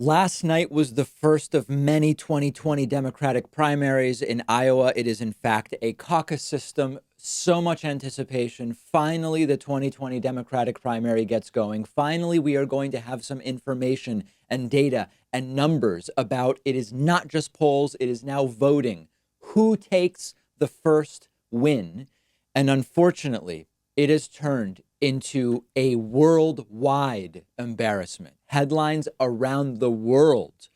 Last night was the first of many 2020 Democratic primaries in Iowa. It is, in fact, a caucus system. So much anticipation. Finally, the 2020 Democratic primary gets going. Finally, we are going to have some information and data and numbers about it is not just polls, it is now voting. Who takes the first win? And unfortunately, it has turned into a worldwide embarrassment. Headlines around the world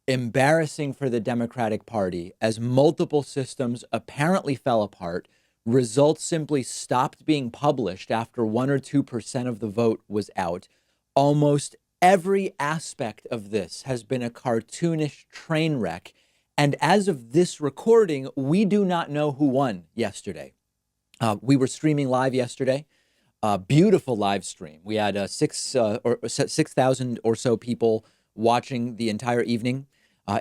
embarrassing for the Democratic Party as multiple systems apparently fell apart. Results simply stopped being published after 1 or 2% of the vote was out. Almost every aspect of this has been a cartoonish train wreck. And as of this recording, we do not know who won yesterday. We were streaming live yesterday. Beautiful live stream. We had 6,000 or so people watching the entire evening.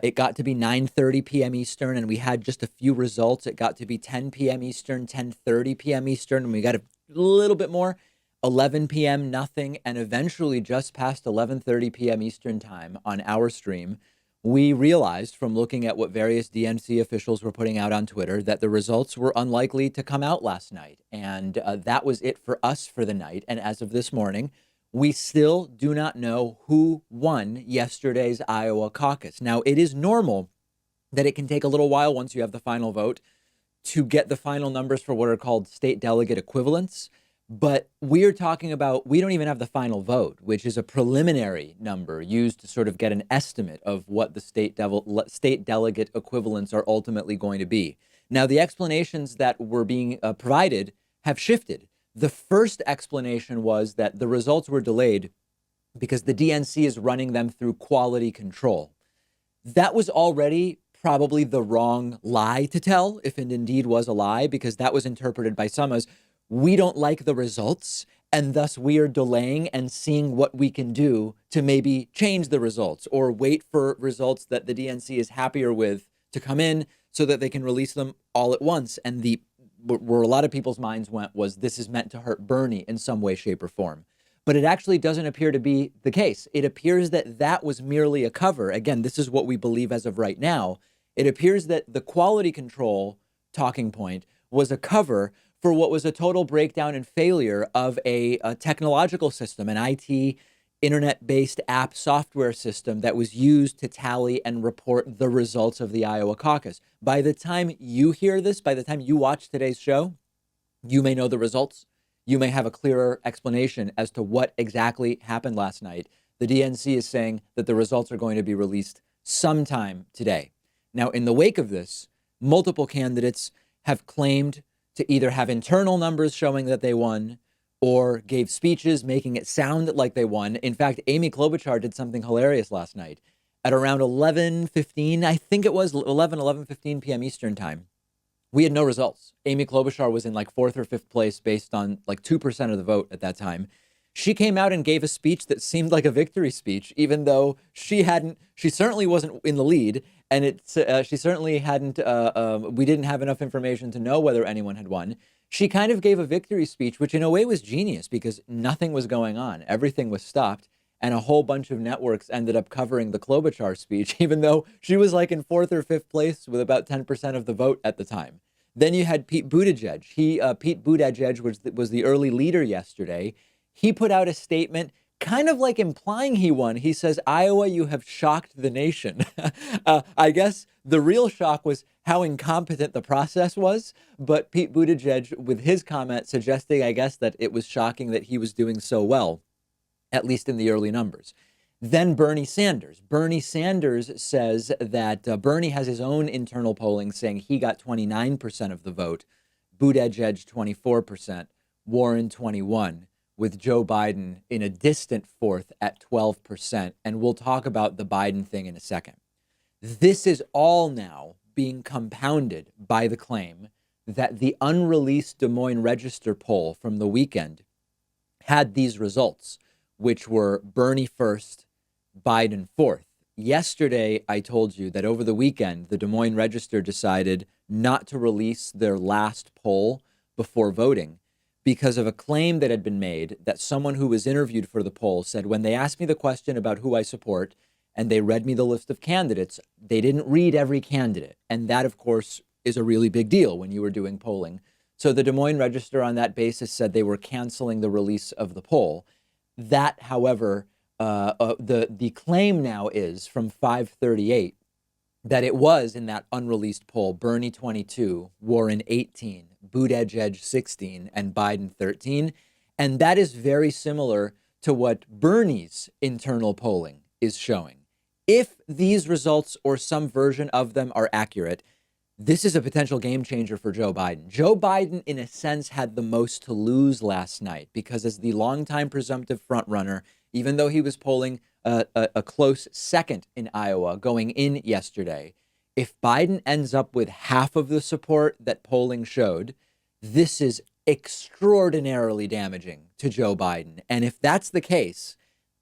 It got to be 9:30 p.m. Eastern, and we had just a few results. It got to be 10 p.m. Eastern, 10:30 p.m. Eastern, and we got a little bit more, 11 p.m., nothing, and eventually just past 11:30 p.m. Eastern time on our stream, we realized from looking at what various DNC officials were putting out on Twitter that the results were unlikely to come out last night. And that was it for us for the night. And as of this morning, we still do not know who won yesterday's Iowa caucus. Now, it is normal that it can take a little while once you have the final vote to get the final numbers for what are called state delegate equivalents. But we are talking about, we don't even have the final vote, which is a preliminary number used to sort of get an estimate of what the state delegate equivalents are ultimately going to be. Now, the explanations that were being provided have shifted. The first explanation was that the results were delayed because the DNC is running them through quality control. That was already probably the wrong lie to tell, if it indeed was a lie, because that was interpreted by some as, we don't like the results, and thus we are delaying and seeing what we can do to maybe change the results or wait for results that the DNC is happier with to come in so that they can release them all at once. And where a lot of people's minds went was this is meant to hurt Bernie in some way, shape, or form. But it actually doesn't appear to be the case. It appears that that was merely a cover. Again, this is what we believe as of right now. It appears that the quality control talking point was a cover for what was a total breakdown and failure of a technological system, an IT internet-based app software system that was used to tally and report the results of the Iowa caucus. By the time you hear this, by the time you watch today's show, you may know the results. You may have a clearer explanation as to what exactly happened last night. The DNC is saying that the results are going to be released sometime today. Now, in the wake of this, multiple candidates have claimed to either have internal numbers showing that they won or gave speeches making it sound like they won. In fact, Amy Klobuchar did something hilarious last night at around 11:15, I think it was 11:15 p.m. Eastern time. We had no results. Amy Klobuchar was in like fourth or fifth place based on like 2% of the vote at that time. She came out and gave a speech that seemed like a victory speech, even though she certainly wasn't in the lead. And she certainly hadn't, we didn't have enough information to know whether anyone had won. She kind of gave a victory speech, which in a way was genius because nothing was going on. Everything was stopped. And a whole bunch of networks ended up covering the Klobuchar speech, even though she was like in fourth or fifth place with about 10% of the vote at the time. Then you had Pete Buttigieg. Pete Buttigieg was the early leader yesterday. He put out a statement kind of like implying he won. He says, Iowa, you have shocked the nation. I guess the real shock was how incompetent the process was. But Pete Buttigieg, with his comment, suggesting, I guess, that it was shocking that he was doing so well, at least in the early numbers. Then Bernie Sanders. Bernie Sanders says that Bernie has his own internal polling saying he got 29% of the vote, Buttigieg 24%, Warren 21%. With Joe Biden in a distant fourth at 12%. And we'll talk about the Biden thing in a second. This is all now being compounded by the claim that the unreleased Des Moines Register poll from the weekend had these results, which were Bernie first, Biden fourth. Yesterday, I told you that over the weekend, the Des Moines Register decided not to release their last poll before voting, because of a claim that had been made that someone who was interviewed for the poll said, when they asked me the question about who I support, and they read me the list of candidates. They didn't read every candidate. And that, of course, is a really big deal when you were doing polling. So the Des Moines Register on that basis said they were canceling the release of the poll. That, however, the claim now is from 538 that it was in that unreleased poll, Bernie 22, Warren 18, Buttigieg 16, and Biden 13. And that is very similar to what Bernie's internal polling is showing. If these results or some version of them are accurate, this is a potential game changer for Joe Biden. Joe Biden, in a sense, had the most to lose last night because as the longtime presumptive frontrunner, even though he was polling a close second in Iowa going in yesterday, if Biden ends up with half of the support that polling showed, this is extraordinarily damaging to Joe Biden. And if that's the case,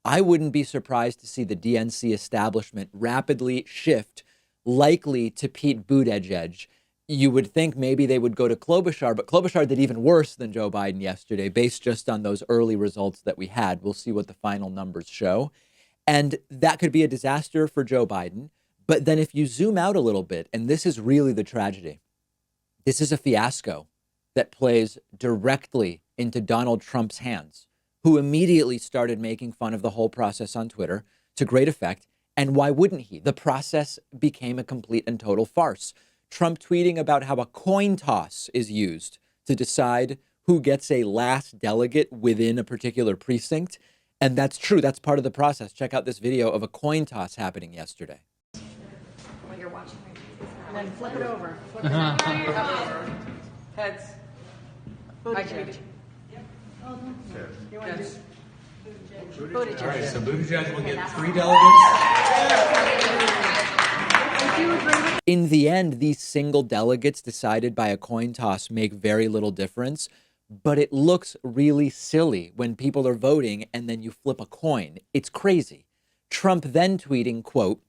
I wouldn't be surprised to see the DNC establishment rapidly shift, likely to Pete Buttigieg. You would think maybe they would go to Klobuchar, but Klobuchar did even worse than Joe Biden yesterday, based just on those early results that we had. We'll see what the final numbers show. And that could be a disaster for Joe Biden. But then if you zoom out a little bit, and this is really the tragedy, this is a fiasco that plays directly into Donald Trump's hands, who immediately started making fun of the whole process on Twitter to great effect. And why wouldn't he? The process became a complete and total farce. Trump tweeting about how a coin toss is used to decide who gets a last delegate within a particular precinct. And that's true. That's part of the process. Check out this video of a coin toss happening yesterday. When you're watching and then flip it over. Flip it over. Heads. Buttigieg. Oh, no. You want to do Buttigieg. All right, so Buttigieg will get 3 delegates. In the end, these single delegates decided by a coin toss make very little difference, but it looks really silly when people are voting and then you flip a coin. It's crazy. Trump then tweeting, quote,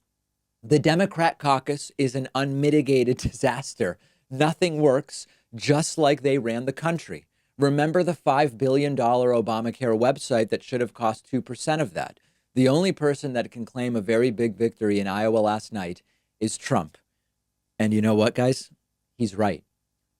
"The Democrat caucus is an unmitigated disaster. Nothing works, just like they ran the country. Remember the $5 billion Obamacare website that should have cost 2% of that. The only person that can claim a very big victory in Iowa last night is Trump." And you know what, guys? He's right.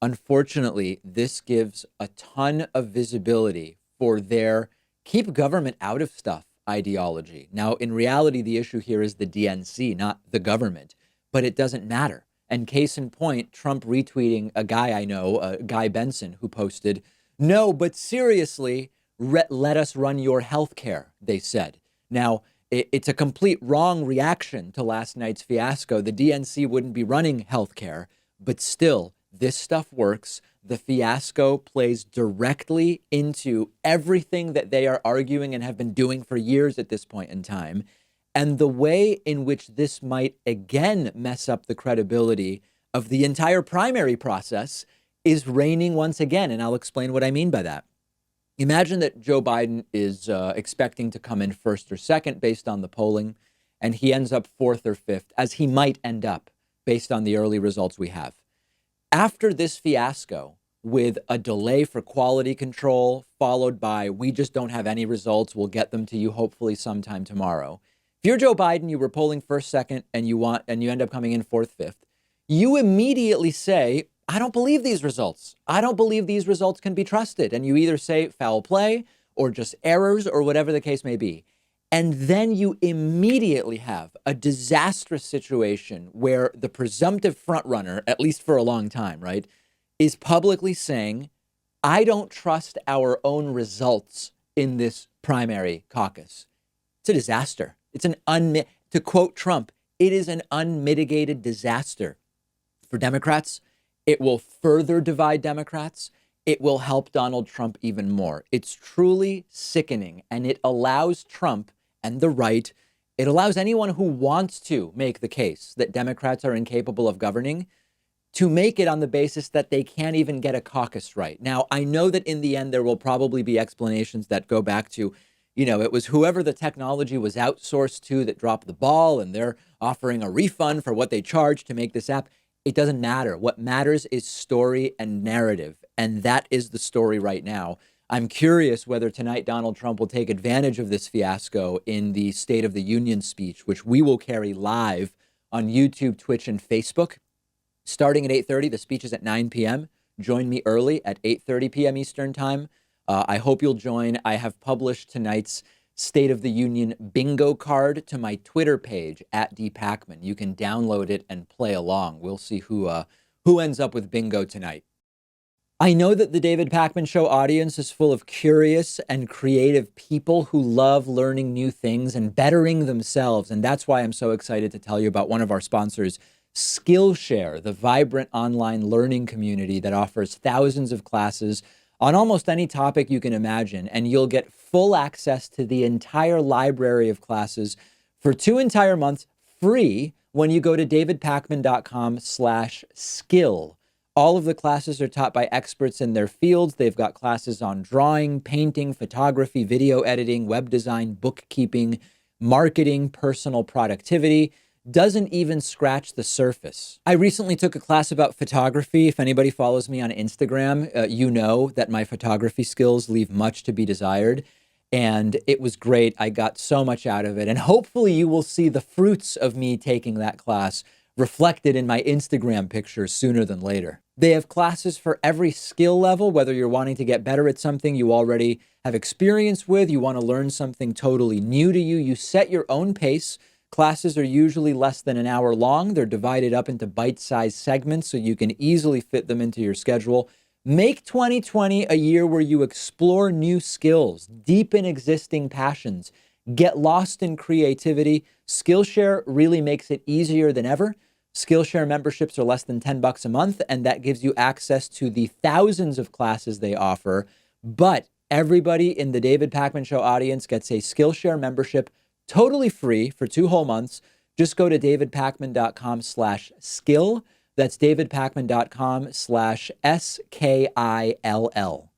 Unfortunately, this gives a ton of visibility for their keep government out of stuff ideology. Now, in reality, the issue here is the DNC, not the government, but it doesn't matter. And case in point, Trump retweeting a guy I know, Guy Benson, who posted, "No, but seriously, let us run your health care," they said. Now, it's a complete wrong reaction to last night's fiasco. The DNC wouldn't be running healthcare, but still, this stuff works. The fiasco plays directly into everything that they are arguing and have been doing for years at this point in time. And the way in which this might again mess up the credibility of the entire primary process is reigning once again. And I'll explain what I mean by that. Imagine that Joe Biden is expecting to come in first or second based on the polling, and he ends up fourth or fifth, as he might end up based on the early results we have. After this fiasco, with a delay for quality control, followed by we just don't have any results, we'll get them to you hopefully sometime tomorrow. If you're Joe Biden, you were polling first, second, and you end up coming in fourth, fifth, you immediately say, I don't believe these results. I don't believe these results can be trusted. And you either say foul play or just errors or whatever the case may be. And then you immediately have a disastrous situation where the presumptive frontrunner, at least for a long time, right, is publicly saying, I don't trust our own results in this primary caucus. It's a disaster. It's to quote Trump, it is an unmitigated disaster for Democrats. It will further divide Democrats. It will help Donald Trump even more. It's truly sickening, and it allows Trump and the right, it allows anyone who wants to make the case that Democrats are incapable of governing to make it on the basis that they can't even get a caucus right. Now, I know that in the end, there will probably be explanations that go back to, it was whoever the technology was outsourced to that dropped the ball, and they're offering a refund for what they charged to make this app. It doesn't matter. What matters is story and narrative. And that is the story right now. I'm curious whether tonight Donald Trump will take advantage of this fiasco in the State of the Union speech, which we will carry live on YouTube, Twitch, and Facebook. Starting at 8:30, the speech is at 9 p.m. Join me early at 8:30 p.m. Eastern Time. I hope you'll join. I have published tonight's State of the Union bingo card to my Twitter page at @dpakman. You can download it and play along. We'll see who ends up with bingo tonight. I know that the David Pakman Show audience is full of curious and creative people who love learning new things and bettering themselves. And that's why I'm so excited to tell you about one of our sponsors, Skillshare, the vibrant online learning community that offers thousands of classes on almost any topic you can imagine. And you'll get full access to the entire library of classes for 2 entire months free when you go to davidpakman.com/skill. All of the classes are taught by experts in their fields. They've got classes on drawing, painting, photography, video editing, web design, bookkeeping, marketing, personal productivity. Doesn't even scratch the surface. I recently took a class about photography. If anybody follows me on Instagram, you know that my photography skills leave much to be desired. And it was great. I got so much out of it. And hopefully you will see the fruits of me taking that class reflected in my Instagram pictures sooner than later. They have classes for every skill level, whether you're wanting to get better at something you already have experience with, you want to learn something totally new to you. You set your own pace. Classes are usually less than an hour long. They're divided up into bite-sized segments so you can easily fit them into your schedule. Make 2020 a year where you explore new skills, deepen existing passions, get lost in creativity. Skillshare really makes it easier than ever. Skillshare memberships are less than $10 a month, and that gives you access to the thousands of classes they offer. But everybody in the David Pakman Show audience gets a Skillshare membership totally free for 2 whole months. Just go to davidpakman.com/skill. That's davidpakman.com/SKILL.